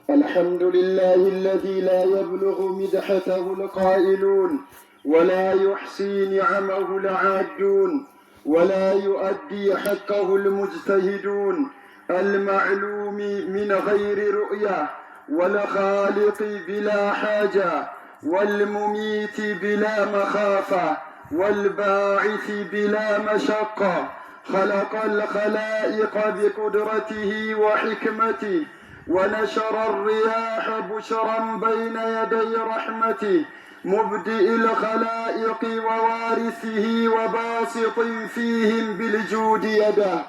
الحمد لله الذي لا يبلغ مدحته القائلون ولا يحصي نعمه العادون ولا يؤدي حقه المجتهدون، المعلوم من غير رؤية، والخالق بلا حاجة، والمميت بلا مخافة، والباعث بلا مشقة. خلق الخلائق بقدرته وحكمته، ونشر الرياح بشرا بين يدي رحمته، مبدئ الخلائق ووارثه وباسط فيهم بالجود يده.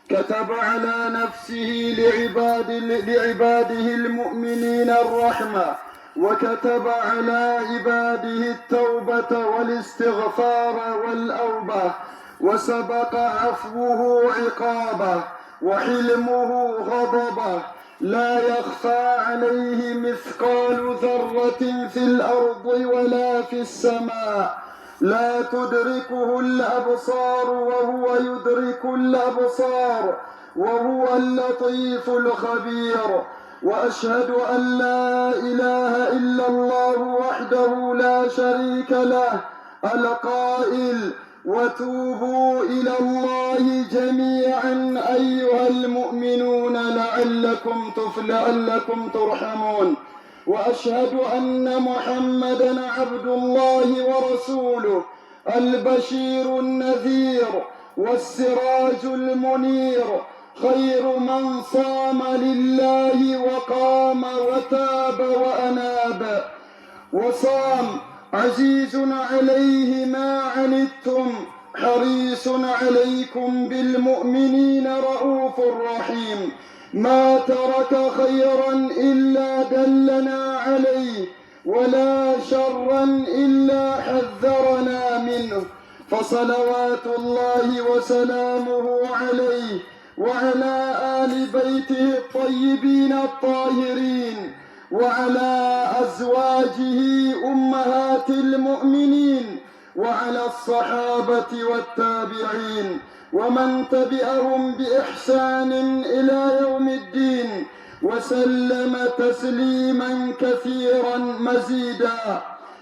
كتب على نفسه لعباده المؤمنين الرحمة، وكتب على عباده التوبة والاستغفار والأوبة، وسبق عفوه عقابه وحلمه غضبه. لا يخفى عليه مثقال ذرة في الأرض ولا في السماء، لا تدركه الأبصار وهو يدرك الأبصار، وهو اللطيف الخبير. وأشهد أن لا إله إلا الله وحده لا شريك له، القائل: وتوبوا إلى الله جميعا أيها المؤمنون لعلكم ترحمون. وأشهد أن محمدا عبد الله ورسوله، البشير النذير والسراج المنير، خير من صام لله وقام وتاب وأناب وصام. عزيز عليه ما عنتم، حريص عليكم بالمؤمنين رؤوف رحيم. ما ترك خيرا إلا دلنا عليه، ولا شرا إلا حذرنا منه. فصلوات الله وسلامه عليه وعلى آل بيته الطيبين الطاهرين، وعلى أزواجه أمهات المؤمنين، وعلى الصحابة والتابعين ومن تبعهم بإحسان إلى يوم الدين، وسلم تسليما كثيرا مزيدا.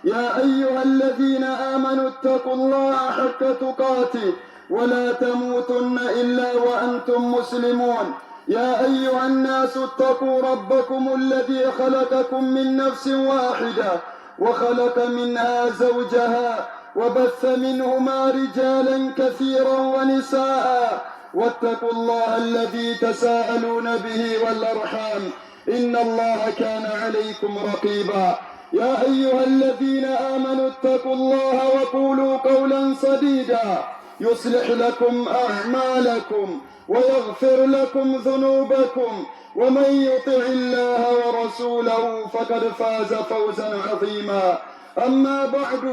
يا أيها الذين آمنوا اتقوا الله حق تقاته ولا تموتن إلا وأنتم مسلمون. يا أيها الناس اتقوا ربكم الذي خلقكم من نفس واحدة، وخلق منها زوجها، وبث منهما رجالا كثيرا ونساء. واتقوا الله الذي تساءلون به والأرحام، إن الله كان عليكم رقيبا. يا أيها الذين آمنوا اتقوا الله وقولوا قولا سديدا يصلح لكم أعمالكم ويغفر لكم ذنوبكم، ومن يطع الله ورسوله فقد فاز فوزا عظيما. أما بعد،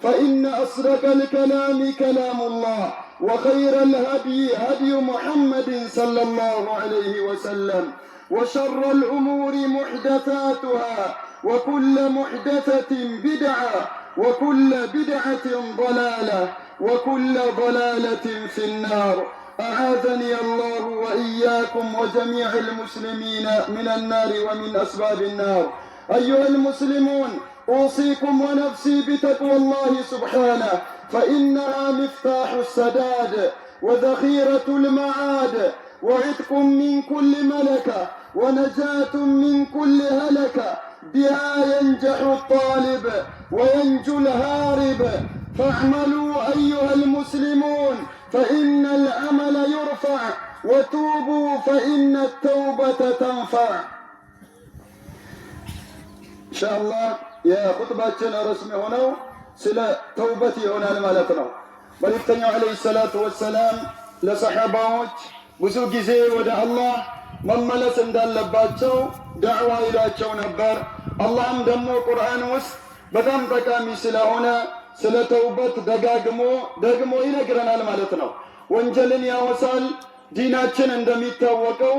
فإن أصدق الكلام كلام الله، وخير الهدي هدي محمد صلى الله عليه وسلم، وشر الأمور محدثاتها، وكل محدثة بدعة، وكل بدعة ضلالة، وكل ضلالة في النار. أعاذني الله وإياكم وجميع المسلمين من النار ومن أسباب النار. أيها المسلمون، أوصيكم ونفسي بتقوى الله سبحانه، فإنها مفتاح السداد وذخيرة المعاد، وعتق من كل ملكة، ونجاة من كل هلكة. بها ينجح الطالب وينجو الهارب. فاعملوا أيها المسلمون، فإن العمل يرفع، وتوبوا فإن التوبة تنفع. إن شاء الله يا خطبتنا رسمي هنا سلا توبتي هنا المالتنا. መልእክተኛው عليه الصلاة والسلام ለሰሐባዎች ብዙ ጊዜ ወደ አላህ መመለስ እንዳለባቸው ዳዕዋ ይላቸው ነበር። አላህም ደግሞ ቁርአን ውስጥ በጣም ጠቃሚ ስለሆነ ስለ ተውበት ደግሞ ይነግረናል ማለት ነው። ወንጀልን ያወሳል። ዲናችን እንደሚታወቀው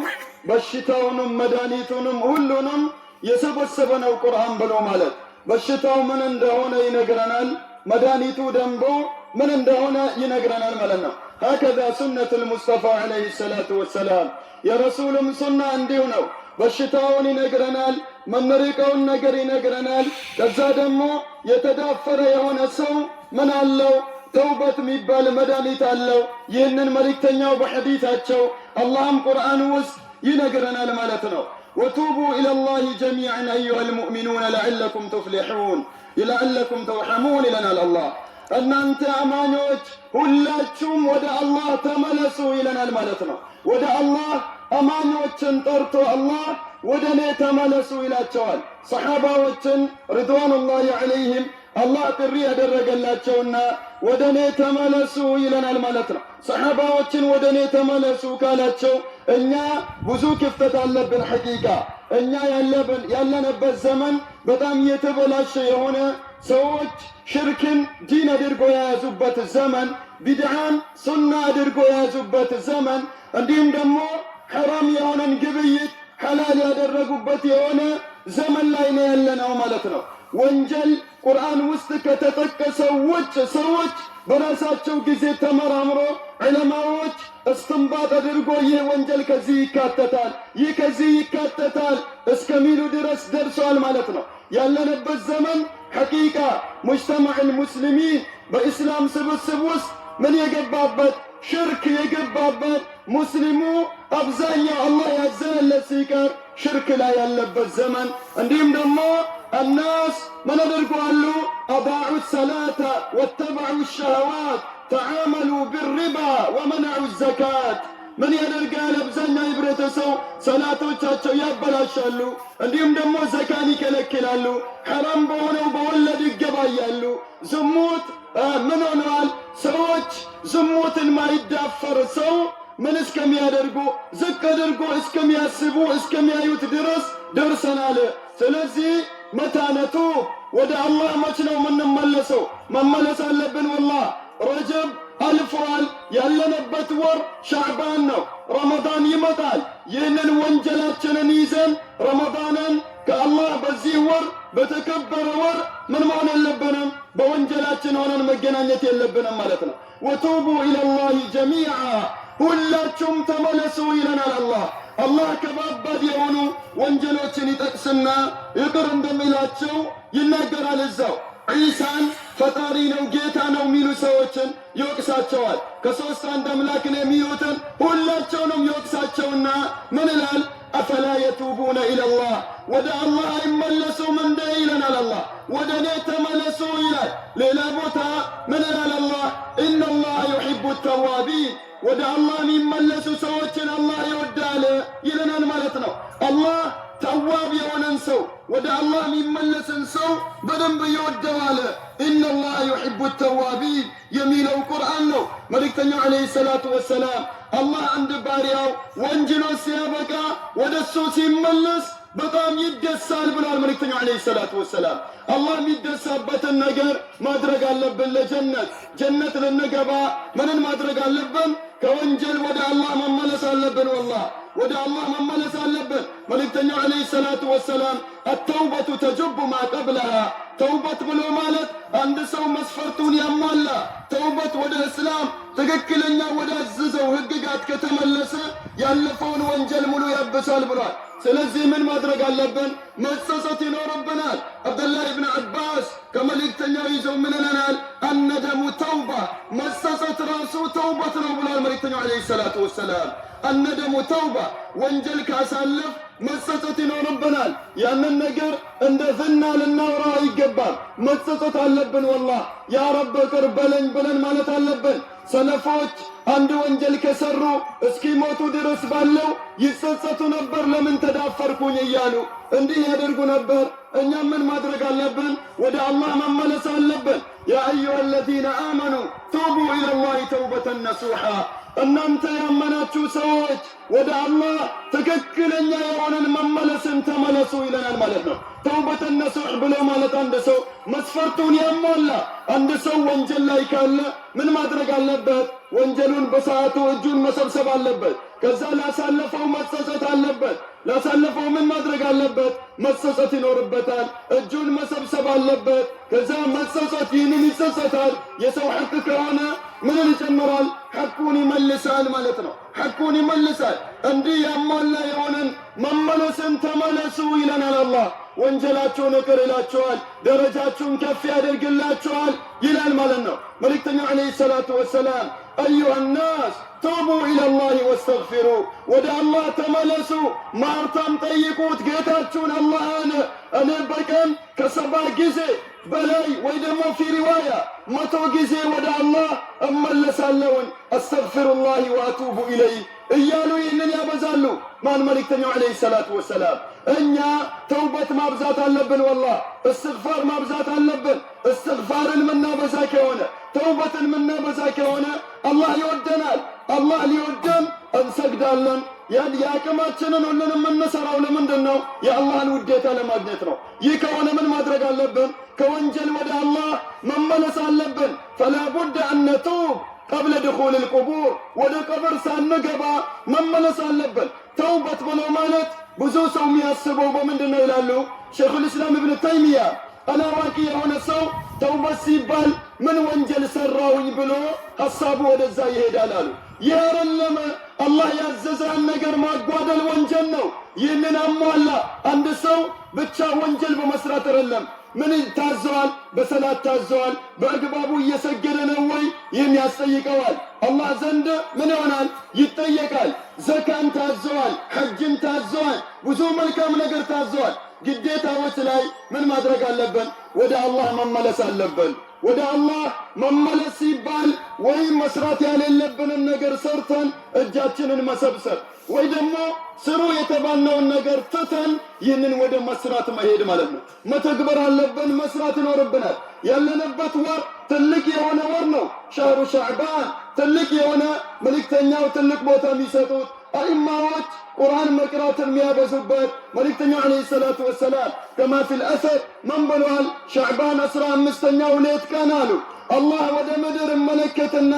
በሽታውንም መድኃኒቱንም ሁሉንም የሰበሰበ ነው ቁርአን ብሎ ማለት። በሽታው ምን እንደሆነ ይነግረናል፣ መድኃኒቱ ደግሞ ምን እንደሆነ ይነግረናል ማለት ነው። هكذا سنة المصطفى عليه الصلاة والسلام، የረሱልም ሱና እንዲሁ ነው። በሽታውን ይነግረናል፣ መመሪቀውን ነገር ይነግረናል። ከዛ ደግሞ የተዳፈረ የሆነ ሰው ምን አለው? ተውበት የሚባል መድኃኒት አለው። ይህንን መልእክተኛው በሐዲታቸው አላህም ቁርአን ውስጥ ይነግረናል ማለት ነው። ወቱቡ ኢለላሂ ጀሚዐን አዩሀል ሙእሚኑነ ለዐለኩም ቱፍሊሑን ለዐለኩም ተርሐሙን ይለናል አላህ። እናንተ አማኞች ሁላችሁም ወደ አላህ ተመለሱ ይለናል ማለት ነው። ወደ አላህ አማኞችን ጠርቶ አላህ ወደ እኔ ተመለሱ ይላቸዋል። ሰሓባዎችን ሪድዋኑላሂ ዐለይሂም አላህ ጥሪ ያደረገላቸውና ወደ እኔ ተመለሱ ይለናል ማለት ነው። ሰሓባዎችን ወደ እኔ ተመለሱ ካላቸው እኛ ብዙ ክፍተት አለብን። ሐቂቃ እኛ ያለንበት ዘመን በጣም የተበላሸ የሆነ ሰዎች ሽርክን ዲን አድርጎ የያዙበት ዘመን፣ ቢድዓን ሱና አድርጎ የያዙበት ዘመን፣ እንዲሁም ደግሞ ሐራም የሆነን ግብይት ሐላል ያደረጉበት የሆነ ዘመን ላይ ነው ያለነው ማለት ነው። ወንጀል ቁርአን ውስጥ ከተጠቀሰው ውጭ ሰዎች በራሳቸው ጊዜ ተመራምሮ ዑለማዎች እስትንባጥ አድርጎ ይህ ወንጀል ከዚህ ይካተታል፣ ይህ ከዚህ ይካተታል እስከሚሉ ድረስ ደርሷል ማለት ነው። ያለንበት ዘመን ሐቂቃ ሙጅተማዕል ሙስሊሚን በኢስላም ስብስብ ውስጥ ምን የገባበት ሽርክ የገባበት ሙስሊሙ አብዛኛው አላህ ያዘነለት ሲቀር ሽርክ ላይ ያለበት ዘመን። እንዲሁም ደግሞ الناس من أدركوا أضاعوا الصلاة واتبعوا الشهوات تعاملوا بالربا ومنعوا الزكاة من يدرك لبزنا يبرتسو صلاة وتشاتشو يبلاشالو እንዲሁም ደግሞ ዘካን ይከለክላሉ። ሐራም በሆነው በወለድ ይገባያሉ። ዝሙት ምን ሆነዋል? ሰዎች ዝሙትን ማይዳፈር ሰው ምን እስከሚያደርጉ ዝቅ አድርጎ እስከሚያስቡ እስከሚያዩት ድረስ ደርሰናል። ስለዚህ መታነቱ ወደ አላህ መች ነው የምንመለሰው? መመለስ አለብን። ወላሂ ረጀብ አልፏል። ያለንበት ወር ሻዕባን ነው። ረመዳን ይመጣል። ይህንን ወንጀላችንን ይዘን ረመዳንን ከአላህ በዚህ ወር በተከበረ ወር ምን መሆን የለብንም? በወንጀላችን ሆነን መገናኘት የለብንም ማለት ነው። ወቱቡ ኢለላሂ ጀሚዓ ሁላችሁም ተመለሱ ይለናል አላህ። አላህ ከባባድ የሆኑ ወንጀሎችን ይጠቅስና ይቅር እንደሚላቸው ይናገራል። እዛው ዒሳን ፈጣሪ ነው ጌታ ነው የሚሉ ሰዎችን ይወቅሳቸዋል። ከሶስት አንድ አምላክ ነው የሚሉትን ሁላቸውንም ይወቅሳቸውና ምን ይላል? አፈላ የቱቡነ ኢለላህ ወደ አላህ አይመለሱም እንደ ይለናል አላህ። ወደ እኔ ተመለሱ ይላል። ሌላ ቦታ ምን ይላል አላህ? ኢነላህ ዩሒቡ ተዋቢን ወደ አላህ የሚመለሱ ሰዎችን አላህ ይወዳል ይለናል ማለት ነው። አላህ ተዋብ የሆነን ሰው ወደ አላህ የሚመለስን ሰው በደንብ ይወደዋል። ኢነላህ ዩሒቡ ተዋቢን የሚለው ቁርአን ነው። መልእክተኛው ዓለይሂ ሰላቱ ወሰላም አላህ አንድ ባሪያው ወንጅሎ ሲያበቃ ወደ እሱ ሲመለስ በጣም ይደሳል ብሏል መልእክተኛው ዓለይሂ ሰላቱ ወሰላም። አላህ የሚደሳበትን ነገር ማድረግ አለብን። ለጀነት ጀነት ልንገባ ምንን ማድረግ አለብን? ከወንጀል ወደ አላህ መመለስ አለብን። ወላሂ ወደ አላህ መመለስ አለብን። መልእክተኛው ዓለይሂ ሰላቱ ወሰላም አተውበቱ ተጀቡ ማ ቀብለሃ ተውበት ብሎ ማለት አንድ ሰው መስፈርቱን ያሟላ ተውበት ወደ እስላም ትክክለኛ ወደ አዘዘው ህግጋት ከተመለሰ ያለፈውን ወንጀል ሙሉ ያብሳል ብሏል። ስለዚህ ምን ማድረግ አለብን? መጸጸት ይኖርብናል። አብዱላህ ብን አባስ ከመልእክተኛው ይዘው ምን ይለናል? አነደሙ ተውባ መጸጸት ራሱ ተውበት ነው ብሏል መልእክተኛው ዓለይሂ ሰላቱ ወሰላም። አነደሙ ተውባ ወንጀል ካሳለፍ መጸጸት ይኖርብናል። ያንን ነገር እንደ ዝና ልናወራው አይገባም። መጸጸት አለብን። ወላሂ ያ ረብ ይቅር በለኝ ብለን ማለት አለብን። ሰለፎች አንድ ወንጀል ከሰሩ እስኪሞቱ ድረስ ባለው ይጸጸቱ ነበር። ለምን ተዳፈርኩኝ እያሉ እንዲህ ያደርጉ ነበር። እኛም ምን ማድረግ አለብን? ወደ አላህ መመለስ አለብን። ያ አዩሃ አለዚነ አመኑ ቱቡ ኢለላሂ ተውበተን ነሱሓ እናንተ ያመናችሁ ሰዎች ወደ አላህ ትክክለኛ የሆነን መመለስን ተመለሱ ይለናል ማለት ነው። ተውበተን ነሱሕ ብሎ ማለት አንድ ሰው መስፈርቱን ያሟላ አንድ ሰው ወንጀል ላይ ካለ ምን ማድረግ አለበት? ወንጀሉን በሰዓቱ እጁን መሰብሰብ አለበት። ከዛ ላሳለፈው መጸጸት አለበት። ላሳለፈው ምን ማድረግ አለበት? መጸጸት ይኖርበታል። እጁን መሰብሰብ አለበት። ከዛ መጸጸት ይህንን ይጸጸታል። የሰው ሐቅ ከሆነ ምንን ይጨምራል? ሐቁን ይመልሳል ማለት ነው። ሐቁን ይመልሳል። እንዲህ ያሟላ የሆነን መመለስን ተመለሱ ይለናል አላህ። ወንጀላችሁን ይቅር ይላችኋል፣ ደረጃችሁን ከፍ ያደርግላችኋል ይላል ማለት ነው። መልእክተኛው ዓለይሂ ሰላቱ ወሰላም አዩሃ ናስ ቱቡ ኢለላሂ ወስተግፊሩ፣ ወደ አላህ ተመለሱ፣ ማርታም ጠይቁት ጌታችሁን አላህን። እኔ በቀን ከ70 ጊዜ በላይ ወይ ደግሞ ፊ ሪዋያ 100 ጊዜ ወደ አላህ እመለሳለሁኝ አስተግፊሩላሂ ወአቱቡ ኢለይህ እያሉ ይህንን ያበዛሉ። ማን? መልእክተኛው ዓለይሂ ሰላቱ ወሰላም። እኛ ተውበት ማብዛት አለብን። ወላሂ እስትግፋር ማብዛት አለብን። እስትግፋርን ምናበዛ ከሆነ ተውበትን ምናበዛ ከሆነ አላህ ይወደናል። አላህ ሊወደን እንሰግዳለን። የአቅማችንን ሁሉንም የምንሰራው ለምንድን ነው? የአላህን ውዴታ ለማግኘት ነው። ይህ ከሆነ ምን ማድረግ አለብን? ከወንጀል ወደ አላህ መመለስ አለብን። ፈላ ቡድ አን ነቱብ ቀብለ ድኹል ልቁቡር፣ ወደ ቀብር ሳንገባ መመለስ አለብን። ተውበት ብሎ ማለት ብዙ ሰው የሚያስበው በምንድን ነው ይላሉ ሸይኹል ኢስላም ኢብኑ ተይሚያ። አላዋቂ የሆነ ሰው ተውበት ሲባል ምን ወንጀል ሰራሁኝ ብሎ ሐሳቡ ወደዛ ይሄዳል አሉ። ይህ አይደለም። አላህ ያዘዘን ነገር ማጓደል ወንጀል ነው። ይህንን አሟላ። አንድ ሰው ብቻ ወንጀል በመስራት አይደለም። ምን ታዘዋል? በሰላት ታዘዋል። በአግባቡ እየሰገደ ነው ወይ? ይህን ያስጠይቀዋል። አላህ ዘንድ ምን ይሆናል? ይጠየቃል። ዘካን ታዘዋል፣ ሐጅን ታዘዋል፣ ብዙ መልካም ነገር ታዘዋል። ግዴታዎች ላይ ምን ማድረግ አለብን? ወደ አላህ መመለስ አለብን። ወደ አላህ መመለስ ሲባል ወይም መስራት ያሌለብንን ነገር ሰርተን እጃችንን መሰብሰብ ወይ ደግሞ ስሩ የተባልነውን ነገር ትተን ይህንን ወደ መስራት መሄድ ማለት ነው። መተግበር አለብን፣ መስራት ይኖርብናል። ያለንበት ወር ትልቅ የሆነ ወር ነው። ሻህሩ ሻዕባን ትልቅ የሆነ መልእክተኛው ትልቅ ቦታ የሚሰጡት አኢማዎች ቁርአን መቅራትን የሚያበዙበት መልእክተኛው ዓለይሂ ሰላቱ ወሰላም ከማ ፊል አሰር ምን ብለዋል? ሻዕባን 15ኛው ሌት ቀን አሉ አላህ ወደ ምድር መለከትና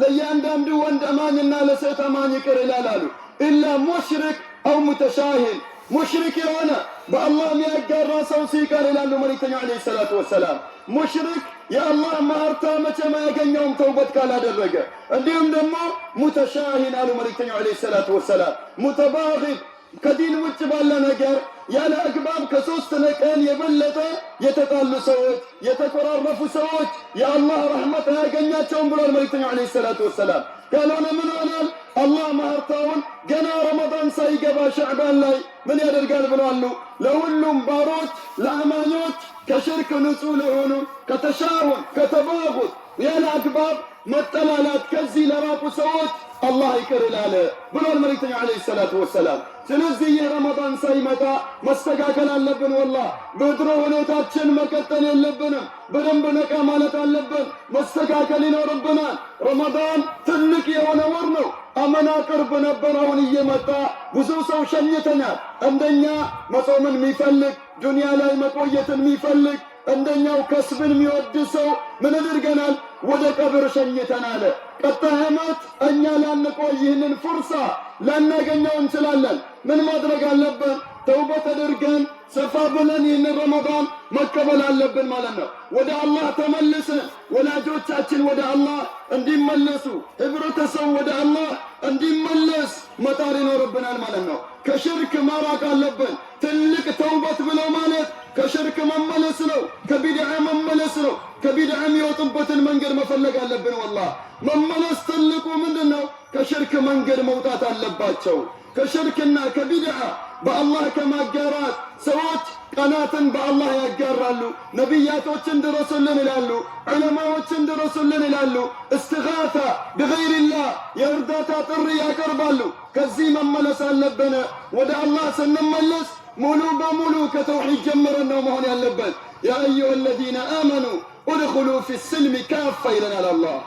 ለእያንዳንዱ ወንድ አማኝና ለሴት አማኝ ይቅር ይላል አሉ። ኢላ ሙሽሪክ አው ሙተሻሂን፣ ሙሽሪክ የሆነ በአላህ የሚያጋራ ሰው ሲቀር ይላሉ መልእክተኛው ዓለይሂ ሰላቱ ወሰላም። ሙሽሪክ የአላህ ማህርታ መቼም አያገኘውም ተውበት ካላደረገ። እንዲሁም ደግሞ ሙተሻሂን አሉ መልእክተኛው ዓለይሂ ሰላቱ ወሰላም። ሙተባጊድ ከዲን ውጭ ባለ ነገር ያለ አግባብ ከ3 ቀን የበለጠ የተጣሉ ሰዎች፣ የተኮራረፉ ሰዎች የአላህ ረሕመት አያገኛቸውም ብሏል መልእክተኛው ዓለይሂ ሰላቱ ወሰላም። ካልሆነ ምን ሆናል? አላህ ማህርታውን ገና ረመዳን ሳይገባ ሻዕባን ላይ ምን ያደርጋል ብለዋሉ? ለሁሉም ባሮች ለአማኞች ከሽርክ ንጹህ ለሆኑ ከተሻሁን ከተባጉት ያለ አግባብ መጠላላት ከዚህ ለራቁ ሰዎች አላህ ይቅር ይላል ብሏል መልእክተኛው ዓለይሂ ሰላቱ ወሰላም። ስለዚህ ይህ ረመዳን ሳይመጣ መስተካከል አለብን። ወላሂ በድሮ ሁኔታችን መቀጠል የለብንም። በደንብ ነቃ ማለት አለብን። መስተካከል ይኖርብናል። ረመዳን ትልቅ የሆነ ወር ነው። አመና ቅርብ ነበር። አሁን እየመጣ ብዙ ሰው ሸኝተናል። እንደኛ መጾምን የሚፈልግ ዱንያ ላይ መቆየትን የሚፈልግ እንደኛው ከስብን የሚወድ ሰው ምን አድርገናል? ወደ ቀብር ሸኝተናል። ቀጣይ ዓመት እኛ ላንቆይ ይህንን ፍርሳ ላናገኘው እንችላለን። ምን ማድረግ አለብን? ተውበት አድርገን ሰፋ ብለን ይህንን ረመዳን መቀበል አለብን ማለት ነው። ወደ አላህ ተመልሰን ወላጆቻችን ወደ አላህ እንዲመለሱ፣ ህብረተሰቡ ወደ አላህ እንዲመለስ መጣር ይኖርብናል ማለት ነው። ከሽርክ መራቅ አለብን። ትልቅ ተውበት ብለው ማለት ከሽርክ መመለስ ነው። ከቢድዓ መመለስ ነው። ከቢድዓ የሚወጡበትን መንገድ መፈለግ አለብን። ወላሂ መመለስ ትልቁ ምንድን ነው? ከሽርክ መንገድ መውጣት አለባቸው። ከሽርክና ከቢድዓ በአላህ ከማጋራት ሰዎች ቀናትን በአላህ ያጋራሉ። ነቢያቶችን ድረሱልን ይላሉ። ዑለማዎችን ድረሱልን ይላሉ። እስትጋታ ቢገይሪላህ የእርዳታ ጥሪ ያቀርባሉ። ከዚህ መመለስ አለብን። ወደ አላህ ስንመለስ ሙሉ በሙሉ ከተውሒድ ጀምረን ነው መሆን ያለበት። ያ አዩሃ አለዚነ አመኑ ኡድኹሉ ፊ ስልሚ ካፋ ይለናል አላህ።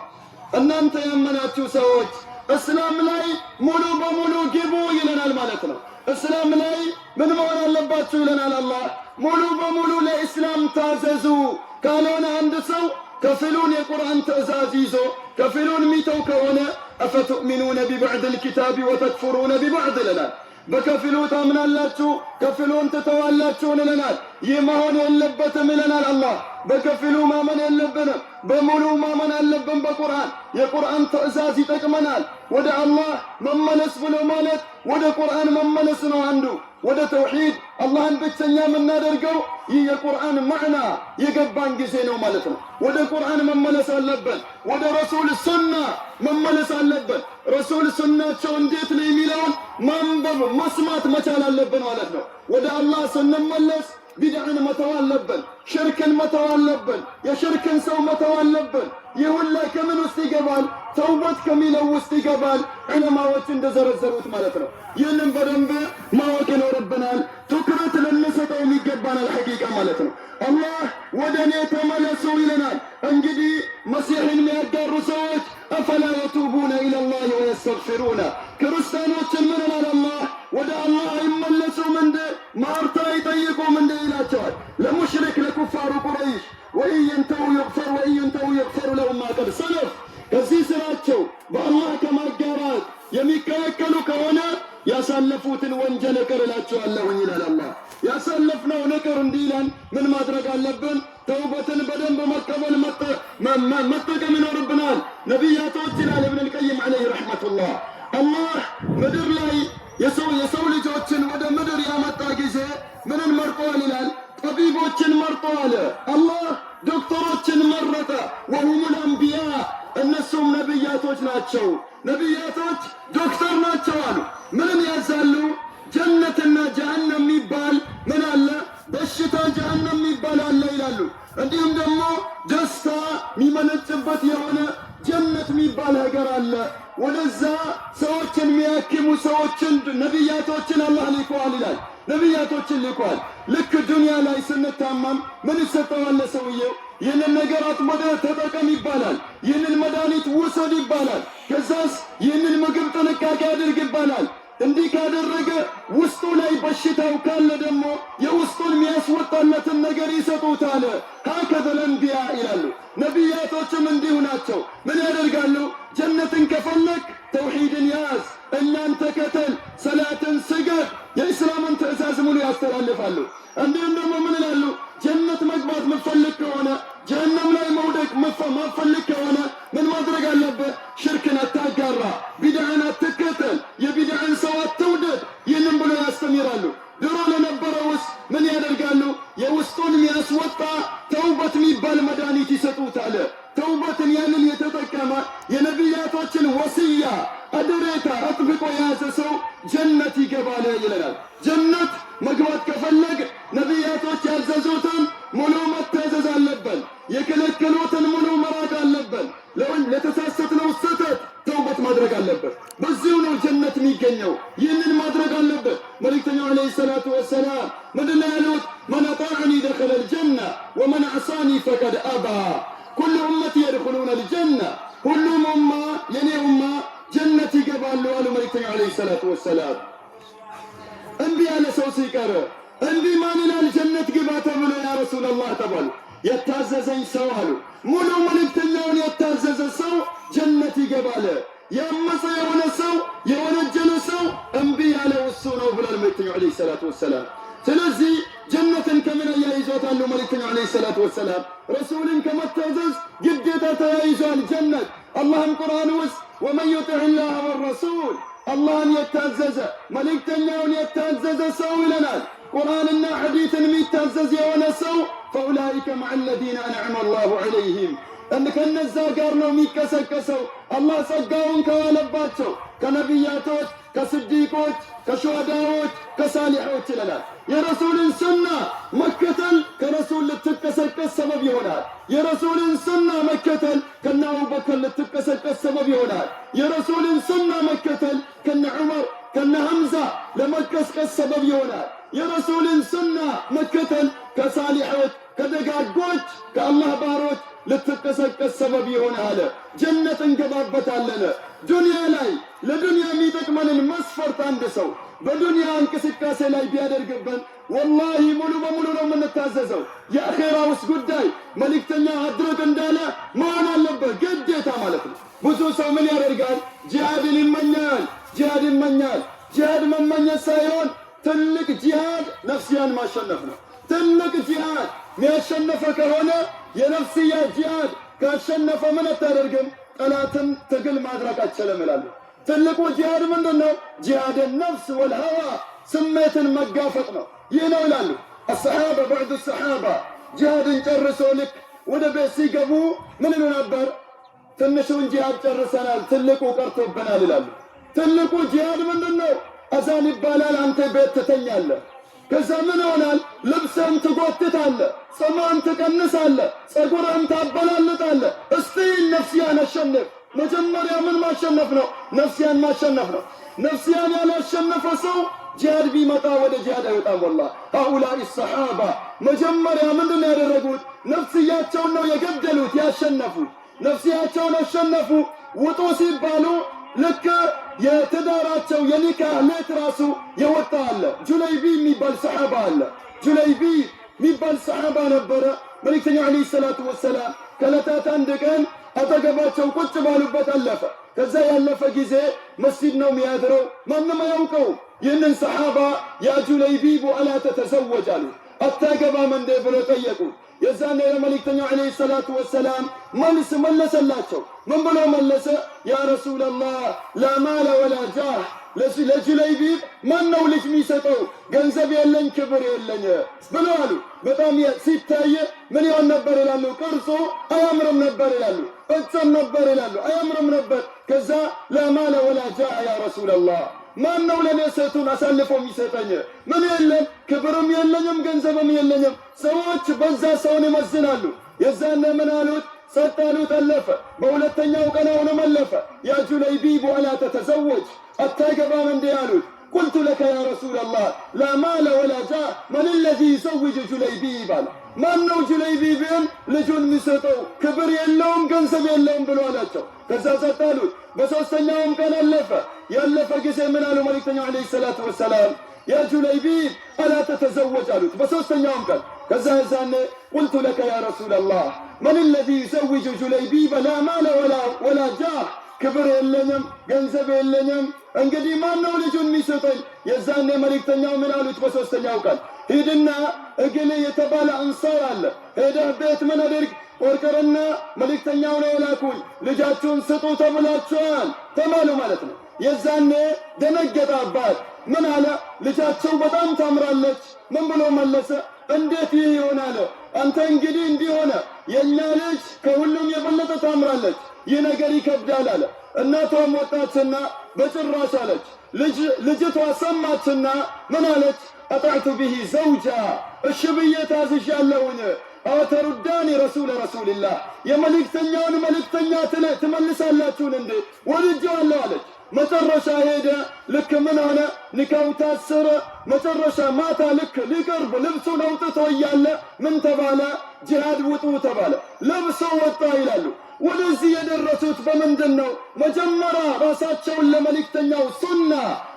እናንተ ያመናችሁ ሰዎች እስላም ላይ ሙሉ በሙሉ ግቡ ይለናል ማለት ነው። እስላም ላይ ምን መሆን አለባችሁ ይለናል አላህ። ሙሉ በሙሉ ለእስላም ታዘዙ። ካልሆነ አንድ ሰው ከፊሉን የቁርአን ትእዛዝ ይዞ ከፊሉን ሚተው ከሆነ አፈቱእሚኑነ ቢበዕድ ልኪታቢ ወተክፍሩነ ቢበዕድ ይለናል። በከፊሉ ታምናላችሁ ከፊሉን ትተዋላችሁ ይለናል። ይህ መሆን የለበትም ይለናል አላህ። በከፊሉ ማመን የለብንም፣ በሙሉ ማመን አለብን። በቁርአን የቁርአን ትዕዛዝ ይጠቅመናል። ወደ አላህ መመለስ ብሎ ማለት ወደ ቁርአን መመለስ ነው። አንዱ ወደ ተውሂድ አላህን ብቸኛ የምናደርገው ይህ የቁርአን ማዕና የገባን ጊዜ ነው ማለት ነው። ወደ ቁርአን መመለስ አለብን። ወደ ረሱል ሱና መመለስ አለብን። ረሱል ሱናቸው እንዴት ነው የሚለውን ማንበብ መስማት መቻል አለብን ማለት ነው። ወደ አላህ ስንመለስ ቢድዕን መተው አለብን። ሽርክን መተው አለብን። የሽርክን ሰው መተው አለብን። ይህ ሁላ ከምን ውስጥ ይገባል? ተውበት ከሚለው ውስጥ ይገባል። ዑለማዎች እንደዘረዘሩት ማለት ነው። ይህንን በደንብ ማወቅ ይኖርብናል። ትኩረት ልንሰጠው የሚገባናል ሐቂቃ ማለት ነው። አላህ ወደ እኔ ተመለሱ ይለናል። እንግዲህ መሲሕን የሚያጋሩ ሰዎች አፈላ የቱቡነ ኢለላህ ወየስተግፊሩነ ክርስቲያኖችን ምን ይላል አላህ? ወደ አላህ አይመለሱም እንደ ማርታ አይጠይቁም እንደ ይላቸዋል። ለሙሽሪክ ለኩፋሩ ቁረይሽ ወኢን የንተው ይግፈር ወኢን የንተው ይግፈር ለሁም ማ ቀድ ሰለፍ ከዚህ ስራቸው በአላህ ከማጋራት የሚከለከሉ ከሆነ ያሳለፉትን ወንጀል እቅር እላቸዋለሁኝ ይላል አላህ። ያሳለፍነው ንቅር እንዲለን ምን ማድረግ አለብን? ተውበትን በደንብ መቀበል መጠቀም ይኖርብናል። ነቢያቶች ይላል ኢብን አልቀይም ዐለይሂ ረሕመቱላህ አላህ ምድር ላይ የሰው ልጆችን ወደ ምድር ያመጣ ጊዜ ምንን መርጠዋል ይላል? ጠቢቦችን መርጠዋል። አላህ ዶክተሮችን መረጠ። ወሁሙል አንቢያ እነሱም ነቢያቶች ናቸው። ነቢያቶች ዶክተር ናቸው አሉ። ምንን ያዛሉ? ጀነትና ጀሃነም የሚባል ምን አለ? በሽታ ጀሃነም የሚባል አለ ይላሉ። እንዲሁም ደግሞ ደስታ የሚመነጭበት የሆነ ጀነት የሚባል ሀገር አለ። ወደዛ ሰዎችን የሚያክሙ ሰዎችን ነቢያቶችን አላህ ልኳል ይላል። ነቢያቶችን ልኳል። ልክ ዱንያ ላይ ስንታመም ምን ይሰጠዋል ሰውየው? ይህንን ነገር አጥመደህ ተጠቀም ይባላል። ይህንን መድኃኒት ውሰድ ይባላል። ከዛስ ይህንን ምግብ ጥንቃቄ አድርግ ይባላል። እንዲህ ካደረገ ውስጡ ላይ በሽታው ካለ ደግሞ የውስጡን የሚያስወጣለትን ነገር ይሰጡታል። ሀከዘል አንቢያ ይላሉ። ነቢያቶችም እንዲሁ ናቸው። ምን ያደርጋሉ? ጀነትን ከፈለግ ተውሂድን ያዝ፣ እናን ተከተል፣ ሰላትን ስገድ፣ የእስላምን ትእዛዝ ሙሉ ያስተላልፋሉ። እንዲሁም ደግሞ ምን ይላሉ? ጀነት መግባት ምፈልግ ከሆነ ጀሃነም ላይ መውደቅ ማፈልግ ከሆነ ምን ማድረግ አለበት? ሽርክን አታጋራ፣ ቢድዓን አትከተል፣ የቢድዓን ሰው አትውደድ። ይህንን ብሎ ያስተምራሉ። ድሮ ለነበረውስ ምን ያደርጋሉ? የውስጡን የሚያስወጣ ተውበት የሚባል መድኃኒት ይሰጡታል። ተውበትን ያንን የተጠቀመ የነቢያቶችን ወስያ አደሬታ አጥብቆ የያዘ ሰው ጀነት ይገባል ይለናል። ጀነት መግባት ከፈለግ ነቢያቶች ያዘዙትን ሙሉ መታዘዝ አለብን። የከለከሉትን ሙሉ መራቅ አለብን። ለተሳሳትነው ስህተት ተውበት ማድረግ አለበት። በዚሁ ነው ጀነት የሚገኘው። ይህንን ማድረግ አለበት። መልእክተኛው ዐለይሂ ሰላቱ ወሰላም ምንድን ነው ያሉት? መን አጣዐኒ ደኸለ ልጀና ወመን ዐሳኒ ፈቀድ አባ ኩሉ ኡመቲ የድኹሉነ ልጀና ሁሉም ኡማ የኔ ኡማ ጀነት ይገባሉ አሉ መልእክተኛው ዐለይሂ ሰላቱ ወሰላም። እንቢ ያለ ሰው ሲቀር እንዲህ ማን ይላል ጀነት ግባ ተብሎ ያ ረሱላላህ ተባሉ። የታዘዘኝ ሰው አሉ። ሙሉ መልእክተኛውን የታዘዘ ሰው ጀነት ይገባል። ያመፀ የሆነ ሰው የወነጀለ ሰው እንቢ ያለው እሱ ነው ብሏል መልእክተኛው ዐለይሂ ሰላቱ ወሰላም። ስለዚህ ጀነትን ከምን ያይዟታሉ መልእክተኛው ዐለይሂ ሰላቱ ወሰላም? ረሱልን ከመታዘዝ ግዴታ ተያይዟል ጀነት። አላህም ቁርአን ውስጥ ወመን ዩጢዕ ላህ ወረሱል አላህን የታዘዘ መልእክተኛውን የታዘዘ ሰው ይለናል። ቁርአንና ሐዲትን የሚታዘዝ የሆነ ሰው ፈኡላኢከ መዐ አለዚነ አንዐመ አላሁ ዐለይሂም ከነዛ ጋር ነው የሚቀሰቀሰው። አላህ ጸጋውን ከዋለባቸው ከነቢያቶች፣ ከስዲቆች፣ ከሹሃዳዎች፣ ከሳሊሖች ይለናል። የረሱልን ሱና መከተል ከረሱል ልትቀሰቀስ ሰበብ ይሆናል። የረሱልን ሱና መከተል ከነ አቡበከር ልትቀሰቀስ ሰበብ ይሆናል። የረሱልን ሱና መከተል ከነ ዑመር ከነ ሐምዛ ለመቀስቀስ ሰበብ ይሆናል። የረሱልን ሱና መከተል ከሳሊሖች ከደጋጎች ከአላህ ባሮች ልትቀሰቀስ ሰበብ ይሆናል። ጀነት እንገባበታለን። ዱንያ ላይ ለዱንያ የሚጠቅመንን መስፈርት አንድ ሰው በዱንያ እንቅስቃሴ ላይ ቢያደርግብን ወላሂ ሙሉ በሙሉ ነው የምንታዘዘው። የአኼራውስ ጉዳይ መልእክተኛ አድርግ እንዳለ መሆን አለበት ግዴታ ማለት ነው። ብዙ ሰው ምን ያደርጋል? ጂሃድን ይመኛል። ጂሃድ መመኘት ሳይሆን ትልቅ ጂሃድ ነፍስያን ማሸነፍ ነው። ትልቅ ጂሃድ የሚያሸነፈ ከሆነ የነፍስያ ጂሃድ ካሸነፈ ምን አታደርግም? ጠላትን ትግል ማድረግ አትችልም ይላሉ። ትልቁ ጂሃድ ምንድነው? ጂሃድ ነፍስ ወልሀዋ ስሜትን መጋፈጥ ነው። ይህ ነው ይላሉ አሰሓባ ባዕዱ ሰሓባ። ጂሃድን ጨርሶ ልክ ወደ ቤት ሲገቡ ምን ይሉ ነበር? ትንሹን ጂሃድ ጨርሰናል፣ ትልቁ ቀርቶብናል ይላሉ። ትልቁ ጂሃድ ምንድነው? አዛን ይባላል፣ አንተ ቤት ትተኛለህ። ከዛ ምን ይሆናል? ልብስህን ትጎትታለህ፣ ጸማን ትቀንሳለህ፣ ጸጉርህን ታበላልጣለህ። እስቲ ነፍስያን አሸንፍ። መጀመሪያ ምን ማሸነፍ ነው? ነፍስያን ማሸነፍ ነው። ነፍስያን ያላሸነፈ ሰው ጂሃድ ቢመጣ ወደ ጂሃድ አይወጣም። ወላሂ ሃኡላኢ ሰሓባ መጀመሪያ ምንድን ነው ያደረጉት? ነፍስያቸውን ነው የገደሉት፣ ያሸነፉት። ነፍስያቸውን አሸነፉ። ውጡ ሲባሉ ልክ የትዳራቸው የኒካህ ሌት ራሱ የወጣ አለ። ጁለይቢ የሚባል ሰሓባ አለ። ጁለይቢ የሚባል ሰሓባ ነበረ። መልእክተኛው ዓለይሂ ሰላቱ ወሰላም ከዕለታት አንድ ቀን አጠገባቸው ቁጭ ባሉበት አለፈ። ከዛ ያለፈ ጊዜ መስጂድ ነው የሚያድረው፣ ማንም አያውቀው። ይህንን ሰሓባ ያ ጁለይቢቡ አላ ተተዘወጅ አሉ። አታገባም እንዴ ብሎ ጠየቁ። የዛኔ ለመልእክተኛው ዓለይሂ ሰላቱ ወሰላም መልስ መለሰላቸው። ምን ብሎ መለሰ? ያ ረሱለላህ ላ ማለ ወላ ጃህ፣ ለጁለይቢብ ማን ነው ልጅ የሚሰጠው? ገንዘብ የለኝ ክብር የለኝ ብሎ አሉ። በጣም ሲታይ ምን ይሆን ነበር ይላሉ? ቅርጹ አያምርም ነበር ይላሉ። እጭም ነበር ይላሉ። አያምርም ነበር። ከዛ ላ ማለ ወላ ጃህ ያ ረሱለላህ፣ ማን ነው ለኔ ሴቱን አሳልፎ የሚሰጠኝ? ምን የለም፣ ክብርም የለኝም፣ ገንዘብም የለኝም። ሰዎች በዛ ሰውን ይመዝናሉ። የዛነ ምን አሉት? ጸጥ አሉት። አለፈ። በሁለተኛው ቀን አሁንም አለፈ። ያ ጁለይቢብ አላ ተተዘወጅ፣ አታገባም እንዴ አሉት። ቁልቱ ለከ ያ ረሱለላህ ላ ማለ ወላ ጃህ መን ለዚ ይዘውጅ ጁለይቢብ አለ። ማን ነው ጁለይቢብን ልጁን የሚሰጠው? ክብር የለውም፣ ገንዘብ የለውም ብሎ አላቸው። ከዛ ጸጥ አሉት። በሶስተኛውም ቀን አለፈ። ያለፈ ጊዜ ምን አሉ መልእክተኛው ዓለይሂ ሰላቱ ወሰላም? ያ ጁለይቢብ አላ ተተዘወጅ አሉት በሶስተኛውም ቀን። ከዛ የዛኔ ቁልቱ ለከ ያ ረሱለላህ መን ለዚ ይዘውጅ ጁለይቢብ ላ ማለ ወላ ጃህ፣ ክብር የለኝም፣ ገንዘብ የለኝም፣ እንግዲህ ማን ነው ልጁን የሚሰጠኝ? የዛኔ መልእክተኛው ምን አሉት በሶስተኛው ቀን? ሂድና እገሌ የተባለ አንሳር አለ፣ ሄደህ ቤት ምን አድርግ? ቆርቆርና መልእክተኛው ነው የላኩኝ፣ ልጃችሁን ስጡ ተብላችኋል ተባሉ ማለት ነው። የዛኔ ደነገጠ አባት። ምን አለ? ልጃቸው በጣም ታምራለች። ምን ብሎ መለሰ? እንዴት ይህ ይሆናል? አንተ እንግዲህ እንዲህ ሆነ፣ የእኛ ልጅ ከሁሉም የበለጠ ታምራለች፣ ይህ ነገር ይከብዳል አለ። እናቷም ወጣችና በጭራሽ አለች። ልጅቷ ሰማችና ምን አለች? አጣዕቱ ብሂ ዘውጃ፣ እሺ ብዬ ታዝዣለሁኝ። አተሩዳኒ ረሱለ ረሱልላህ፣ የመልእክተኛውን መልእክተኛ ትመልሳላችሁን እንዴ? ወድጄዋለሁ አለች። መጨረሻ ሄደ። ልክ ምን ሆነ? ኒካው ታሰረ። መጨረሻ ማታ ልክ ሊቀርብ ልብሱን አውጥቶ እያለ ምን ተባለ? ጂሃድ ውጡ ተባለ። ለብሶ ወጣ ይላሉ። ወደዚህ የደረሱት በምንድን ነው? መጀመሪያ ራሳቸውን ለመልእክተኛው ሱና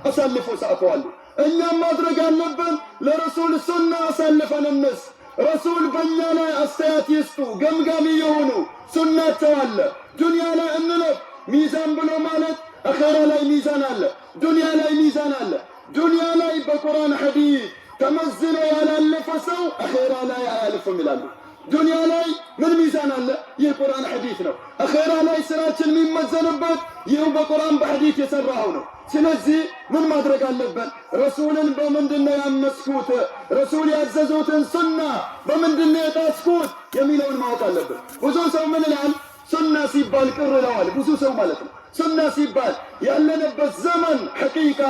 አሳልፎ ሰጥተዋል። እኛም ማድረግ አለብን፣ ለረሱል ሱና አሳልፈን እንስ ረሱል በእኛ ላይ አስተያየት ይስጡ፣ ገምጋሚ የሆኑ ሱናቸው አለ። ዱንያ ላይ እንለፍ። ሚዛን ብሎ ማለት አኼራ ላይ ሚዛን አለ፣ ዱንያ ላይ ሚዛን አለ። ዱንያ ላይ በቁርአን ሐዲስ ተመዝኖ ያላለፈ ሰው አኼራ ላይ አያልፍም ይላሉ። ዱንያ ላይ ምን ሚዛን አለ? ይህ ቁርአን ሐዲስ ነው። አኼራ ላይ ስራችን የሚመዘንበት ይህ በቁርአን በሐዲስ የሰራው ነው። ስለዚህ ምን ማድረግ አለበት? ረሱልን በምንድነው ያመስኩት? ረሱል ያዘዙትን ሱና በምንድነው የጣስኩት የሚለውን ማወቅ አለበት። ብዙ ሰው ምን ይላል? ሱና ሲባል ቅር ይለዋል። ብዙ ሰው ማለት ነው። ሱና ሲባል ያለንበት ዘመን ሐቂቃ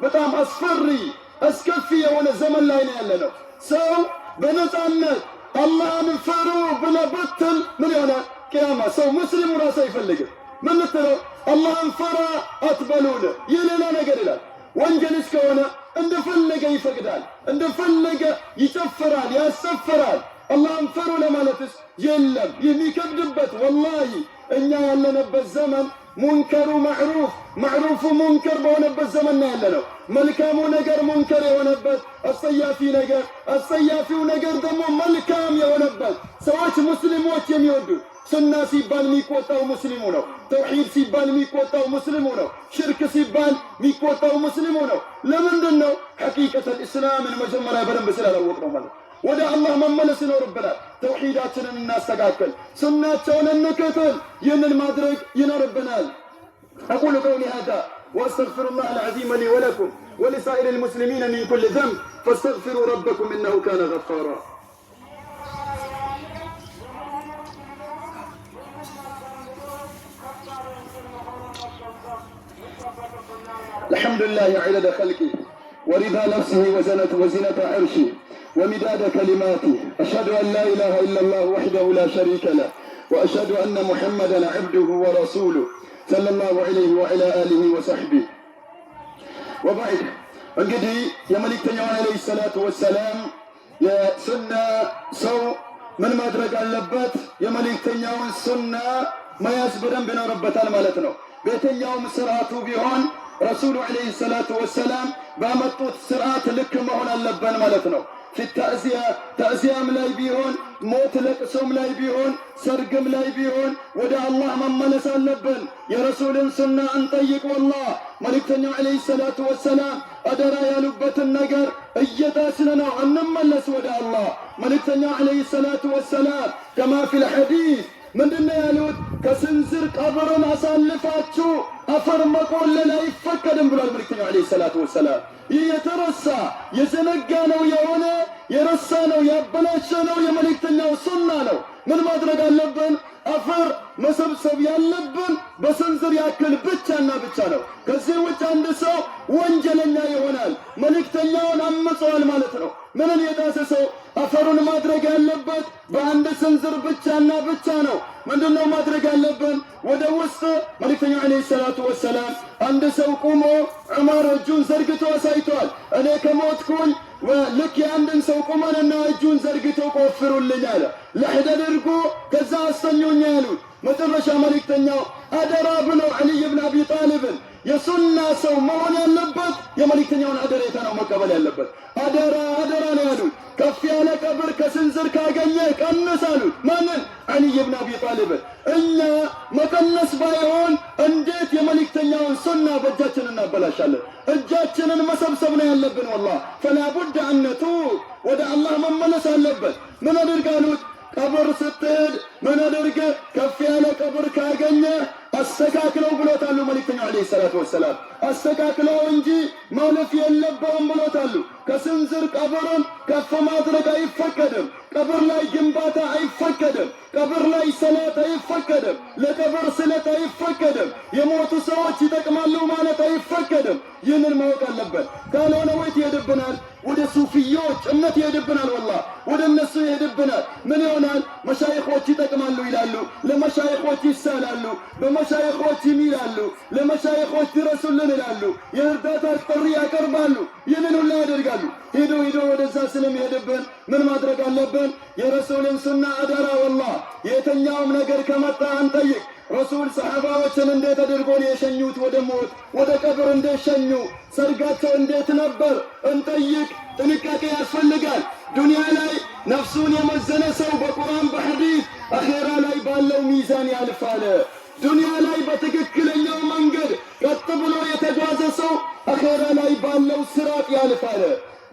በጣም አስፈሪ አስከፊ የሆነ ዘመን ላይ ነው ያለነው። ሰው በነፃነት አላህን ፈሩ ብለህ ብትል ምን ይሆናል? ቅያማ ሰው ሙስሊሙ ራሱ አይፈልግም። ምን ትለው? አላህን ፈራ አትበሉን፣ ይህ ሌላ ነገር ይላል። ወንጀል እስከሆነ እንደፈለገ ይፈቅዳል፣ እንደፈለገ ይጨፍራል፣ ያሰፍራል። አላህን ፈሩ ለማለትስ የለም የሚከብድበት። ወላሂ እኛ ያለንበት ዘመን ሙንከሩ ማዕሩፍ፣ ማዕሩፉ ሙንከር በሆነበት ዘመን ነው ያለነው። መልካሙ ነገር ሙንከር የሆነበት፣ አጸያፊው ነገር ደግሞ መልካም የሆነበት፣ ሰዎች ሙስሊሞች የሚወዱት፣ ሱና ሲባል የሚቆጣው ሙስሊሙ ነው። ተውሂድ ሲባል የሚቆጣው ሙስሊሙ ነው። ሽርክ ሲባል የሚቆጣው ሙስሊሙ ነው። ለምንድን ነው? ሐቂቀተል ኢስላምን መጀመሪያ በደንብ ስላላወቅነው ማለት። ወደ አላህ መመለስ ይኖርብናል። ተውሂዳችንን እናስተካከል፣ ሱናቸውን እንከተል። ይህንን ማድረግ ይኖርብናል። أقول قولي هذا وأستغفر الله العظيم لي ولكم ولسائر المسلمين من كل ذنب فاستغفروا ربكم إنه كان غفارا. الحمد لله عدد خلقه ورضا نفسه وزنة عرشه ومداد كلماته. أشهد أن لا إله إلا الله وحده لا شريك له وأشهد أن محمدا عبده ورسوله صلى الله عليه وعلى آله وصحبه وبعد. እንግዲህ የመልእክተኛው አለይሂ ሰላቱ ወሰላም የሱና ሰው ምን ማድረግ አለበት? የመልእክተኛውን ሱና መያዝ በደንብ ይኖርበታል ማለት ነው። በየትኛውም ስርዓቱ ቢሆን ረሱሉ አለይሂ ሰላቱ ወሰላም ባመጡት ስርዓት ልክ መሆን አለብን ማለት ነው። ተዕዚያም ላይ ቢሆን፣ ሞት ለቅሶም ላይ ቢሆን፣ ሰርግም ላይ ቢሆን ወደ አላህ መመለስ አለብን። የረሱልን ሱና እንጠይቅ። ወላሂ መልእክተኛው አለይሂ ሰላቱ ወሰላም አደራ ያሉበትን ነገር እየጣስን ነው። እንመለስ ወደ አላህ። መልእክተኛው አለይሂ ሰላቱ ወሰላም ከማ ፊል ሐዲስ ምንድነው ያሉት? ከስንዝር ቀብርን አሳልፋችሁ አፈር መቆለል አይፈቀድም ብሏል መልእክተኛው አለይሂ ሰላቱ ወሰላም። ይህ የተረሳ የዘነጋ ነው የሆነ የረሳ ነው ያበላሸ ነው የመልእክተኛው ሱና ነው። ምን ማድረግ አለብን? አፈር መሰብሰብ ያለብን በስንዝር ያክል ብቻና ብቻ ነው። ከዚህ ውጭ አንድ ሰው ወንጀለኛ ይሆናል፣ መልእክተኛውን አመፀዋል ማለት ነው። ምንን የጣሰ ሰው አፈሩን ማድረግ ያለበት በአንድ ስንዝር ብቻና ብቻ ነው። ምንድነው ማድረግ ያለብን? ወደ ውስጥ መልእክተኛው አለይሂ ሰላቱ ወሰላም አንድ ሰው ቁሞ ዑመር እጁን ዘርግቶ አሳይቷል። እኔ ከሞትኩኝ ልክ የአንድን ሰው ቁመንና እጁን ዘርግቶ ቆፍሩልኝ አለ። ለሕድ አድርጎ ከዛ አስተኙኝ ያሉት መጨረሻ መልእክተኛው አደራ ብሎ ዓሊይ ብን አቢ ጣሊብን የሱና ሰው መሆን ያለበት የመልእክተኛውን አደሬታ ነው መቀበል ያለበት። አደራ አደራ ነው ያሉት። ከፍ ያለ ቀብር ከስንዝር ካገኘ ቀንስ አሉት። ማንን? ዓሊይ ብን አቢ ጣሊብን። እኛ መቀነስ ባይሆን እንዴት የመልእክተኛውን ሱና በእጃችን እናበላሻለን? እጃችንን መሰብሰብ ነው ያለብን። ወላሂ ፈላ ቡድ አን ነቱብ፣ ወደ አላህ መመለስ አለበት። ምን አድርጋሉት? ቀብር ስትሄድ ምን አድርገ? ከፍ ያለ ቀብር ካገኘ አስተካክለው ብሎታሉ መልእክተኛው አለይሂ ሰላቱ ወሰላም። አስተካክለው እንጂ ማለፍ የለበውም ብሎታሉ። ከስንዝር ቀብርን ከፍ ማድረግ አይፈቀድም። ቀብር ላይ ግንባታ አይፈቀድም። ቀብር ላይ ሰላት አይፈቀድም። ለቀብር ስለት አይፈቀድም። የሞቱ ሰዎች ይጠቅማሉ ማለት አይፈቀድም። ይህንን ማወቅ አለበት። ካልሆነ ወይት ይሄድብናል፣ ወደ ሱፊዮች እምነት ይሄድብናል። ወላሂ ወደ እነሱ ይሄድብናል። ምን ይሆናል? መሻይኾች ይጠቅማሉ ይላሉ፣ ለመሻይኾች ይሳላሉ፣ በመሻይኾች ይሚላሉ፣ ለመሻይኾች ድረሱልን ይላሉ፣ የእርዳታ ጥሪ ያቀርባሉ። ይህንን ሁሉ ያደርጋሉ። ሄዶ ወደዛ ስለሚሄድብን ምን ማድረግ አለብን? የረሱልን ሱና አደራ። ወላሂ የትኛውም ነገር ከመጣ አንጠይቅ። ረሱል ሰሐባዎችን እንዴት አድርጎ ነው የሸኙት? ወደ ሞት ወደ ቀብር እንዴት ሸኙ? ሰርጋቸው እንዴት ነበር? እንጠይቅ። ጥንቃቄ ያስፈልጋል። ዱንያ ላይ ነፍሱን የመዘነ ሰው በቁርአን በሐዲስ አኼራ ላይ ባለው ሚዛን ያልፋል። ዱንያ ላይ በትክክለኛው መንገድ ቀጥ ብሎ የተጓዘ ሰው አኼራ ላይ ባለው ስራጥ ያልፋል።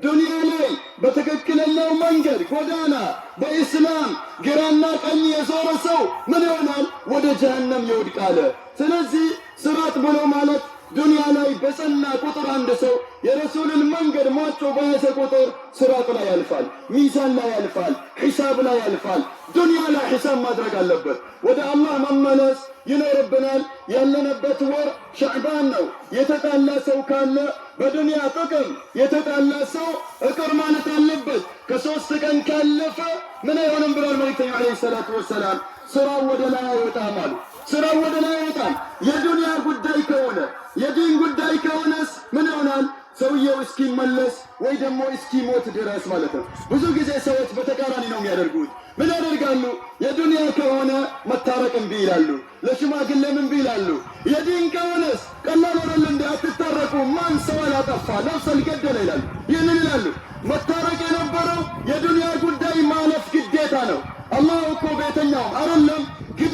ዱንያ ላይ በትክክለኛው መንገድ ጎዳና በኢስላም ግራና ቀኝ የዞረ ሰው ምን ይሆናል? ወደ ጀሃነም ይወድቃል። ስለዚህ ስራጥ ብሎ ማለት ዱንያ ላይ በጸና ቁጥር አንድ ሰው የረሱልን መንገድ ማጮ በያዘ ቁጥር ስራጥ ላይ ያልፋል፣ ሚዛን ላይ ያልፋል፣ ሒሳብ ላይ ያልፋል። ዱንያ ላይ ሒሳብ ማድረግ አለበት። ወደ አላህ መመለስ ይኖርብናል። ያለንበት ወር ሸዕባን ነው። የተጣላ ሰው ካለ በዱንያ ጥቅም የተጣላ ሰው እቅር ማለት አለበት። ከ3 ቀን ካለፈ ምን አይሆንም ብሏል መልእክተኛው አለይሂ ሰላቱ ወሰላም። ስራው ወደ ላይ አይወጣም አሉ። ስራው ወደ ላይ አይወጣም። የዱንያ ጉዳይ ከሆነ የዲን ጉዳይ ከሆነስ ምን ይሆናል? ሰውየው እስኪመለስ ወይ ደግሞ እስኪሞት ድረስ ማለት ነው። ብዙ ጊዜ ሰዎች በተቃራኒ ነው የሚያደርጉት። ምን ያደርጋሉ? የዱንያ ከሆነ መታረቅ እምቢ ይላሉ፣ ለሽማግሌም እምቢ ይላሉ። የዲን ከሆነስ ቀላል አይደል እንዴ? አትታረቁ፣ ማን ሰው አላጠፋ ነፍስ አልገደለ ይላሉ። ይህንን ይላሉ። መታረቅ የነበረው የዱንያ ጉዳይ ማለፍ ግዴታ ነው። አላህ እኮ ቤተኛውም አይደለም ግድ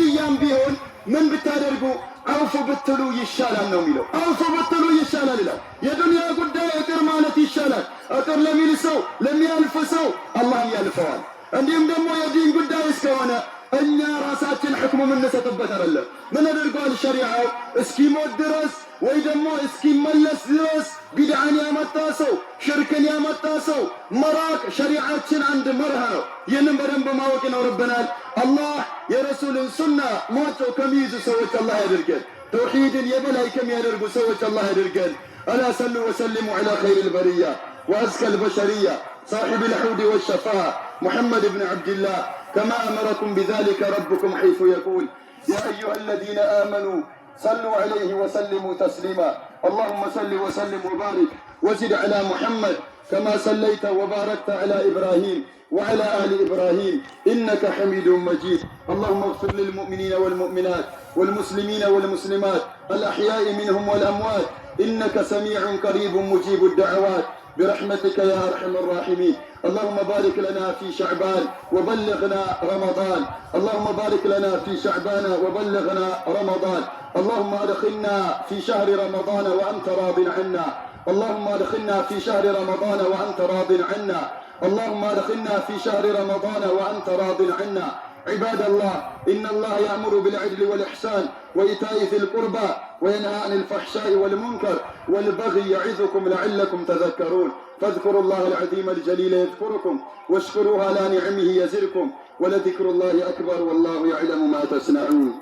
ይሻላል ነው የሚለው። አውፉ ብትሉ ይሻላል ይላል። የዱንያ ጉዳይ እቅር ማለት ይሻላል። እቅር ለሚል ሰው ለሚያልፍ ሰው አላህ ያልፈዋል። እንዲሁም ደግሞ የዲን ጉዳይ እስከሆነ እኛ ራሳችን ሕክሙ የምንሰጥበት አይደለም። ምን አድርጓል ሸሪዓው እስኪሞት ድረስ ወይ ደግሞ እስኪመለስ ድረስ ቢድዓን ያመጣ ሰው ሽርክን ያመጣ ሰው መራቅ ሸሪዓችን አንድ መርህ ነው። ይህንን በደንብ ማወቅ ይኖርብናል። አላህ የረሱልን ሱና ሟጮ ከሚይዙ ሰዎች አላህ ያድርገን። ተውሂድን የበላይ ከሚያደርጉ ሰዎች አላህ ያድርገን። አላ ሰሉ ወሰሊሙ ዐላ ኸይሪል በሪያ وأزكى البشرية صاحب الحوض والشفاعة محمد بن عبد الله كما أمركم بذلك ربكم حيث يقول يا أيها الذين آمنوا صلوا عليه وسلموا تسليما اللهم صل وسلم وبارك وزد على محمد كما صليت وباركت على إبراهيم وعلى آل إبراهيم إنك حميد مجيد اللهم اغفر للمؤمنين والمؤمنات والمسلمين والمسلمات الأحياء منهم والأموات إنك سميع قريب مجيب الدعوات برحمتك يا أرحم الراحمين اللهم بارك لنا في شعبان وبلغنا رمضان اللهم بارك لنا في شعبان وبلغنا رمضان اللهم أدخلنا في شهر رمضان وأنت راض عنا اللهم أدخلنا في شهر رمضان وأنت راض عنا اللهم أدخلنا في شهر رمضان وأنت راض عنا عباد الله إن الله يأمر بالعدل والإحسان وإيتاء ذي القربى وينهى عن الفحشاء والمنكر والبغي يعظكم لعلكم تذكرون فاذكروا الله العظيم الجليل يذكركم واشكروه على نعمه يزدكم ولذكر الله أكبر والله يعلم ما تصنعون